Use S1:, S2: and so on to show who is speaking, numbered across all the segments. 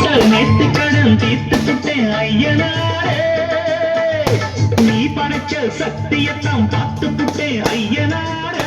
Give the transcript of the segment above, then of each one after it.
S1: கிட்ட நேத்து கடன் தீர்த்து புட்டேன் ஐயனாரே நீ படைச்ச சத்தியத்தான் பார்த்து புட்டேன் ஐயனாரே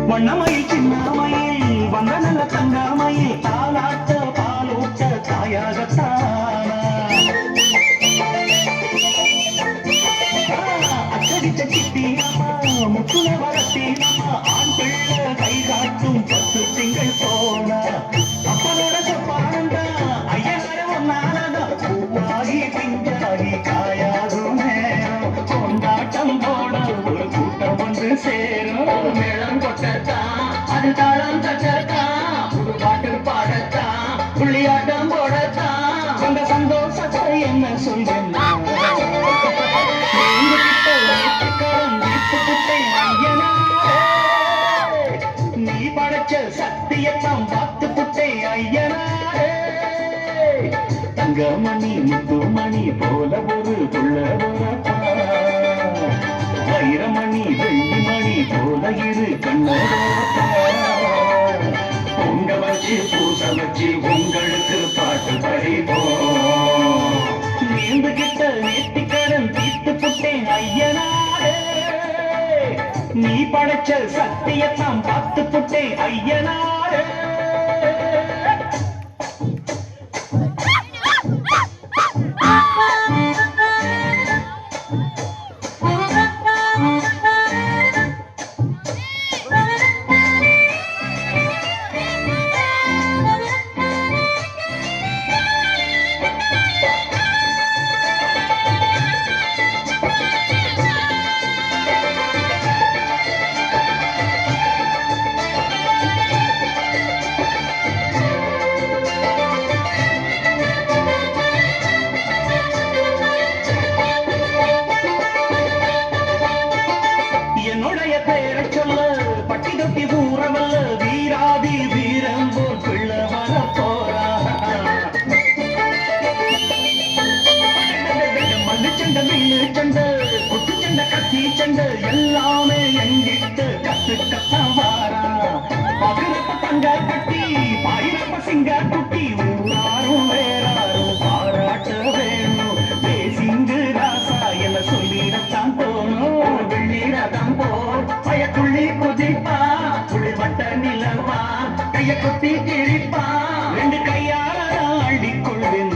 S1: வண்ணமயில் சின்னமயில் வந்த நல்ல தங்கமயில் தாலாட்ட பாலூட்ட தாயாகத்தான அச்சடிச்ச சித்தியம்மா முத்துன வரத்தீனம்மா ஆண் பிள்ளை கை காட்டும் 10 திங்கள் போன அப்பனோட சொப்பானந்தா ஐயனார ஒன்னானதா பூவாகி பிஞ்சாகி காயாகும் நேரம் கொண்டாட்டம் போட ஒரு கூட்டம் வந்து சேரும் மேளம் கொட்டத்தான் அது தாளம் தட்டத்தான் புது பாட்டு பாடத்தான் புள்ளியாட்டம் போடத்தான் அந்த சந்தோஷத்தை என்ன சொல்றேன் நீ படைச்ச சத்தியத்தான் பார்த்து புட்டை ஐயனாரே தங்கமணி முத்துமணி போல ஒரு புள்ள வைரமணி வெள்ளிமணி போல இரு கண்ணோட பொங்க வச்சு பூச வச்சு உங்களுக்கு பாட்டு படிப்போம் நீந்து கிட்ட நேத்தி கடன் தீர்த்து புட்டேன் ஐயனாரே நீ படைச்ச சத்தியத்தான் பார்த்து புட்டேன் ஐயனாரே பட்டிதொட்டி பூரவல்ல வீராதி வீரம் போல் பிள்ள வர போரா மண்ணு சண்டை மில்லு சண்டை கொத்து சண்டை கத்தி சண்டை எல்லாமே எங்கிட்டு கத்துக்கத்தான் வாரா பதினப்ப தங்க கட்டி பாயிரப்ப சிங்க குட்டி ஊராரும் வேறாரும் பாராட்ட வேணும் பேசிங்கு ராசா என சொல்லிடத்தான் தோணும் வெள்ளிரதம் போல் பயக்குள்ளி குதிப்பா புள்ளி வட்ட நிலவா கைய கொத்தி கிழிப்பா 2 கையால அள்ளிக்கொள்வேன்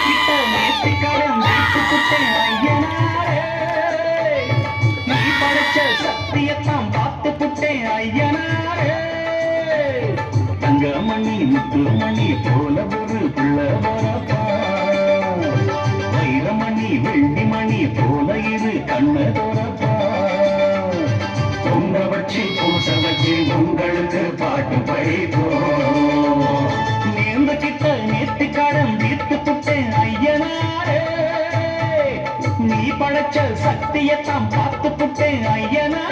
S1: கிட்ட நேத்தி கடன் வைத்து புட்டேன் ஐயனாரே நீ படைச்ச சத்தியத்தான் பார்த்து புட்டேன் ஐயனாரே தங்கமணி முத்துமணி போல ஒரு புள்ள வரப்பா வைரமணி வெள்ளிமணி போல இரு கண்ண தோறப்பா பொங்க வச்சு பூச வச்சு உங்களுக்கு பாட்டு படிப்போம் நீந்த கிட்ட நேத்தி கடன் தீர்த்து புட்டேன் ஐயனாரே நீ படைச்ச சத்தியத்தான் பார்த்து புட்டேன் ஐயனா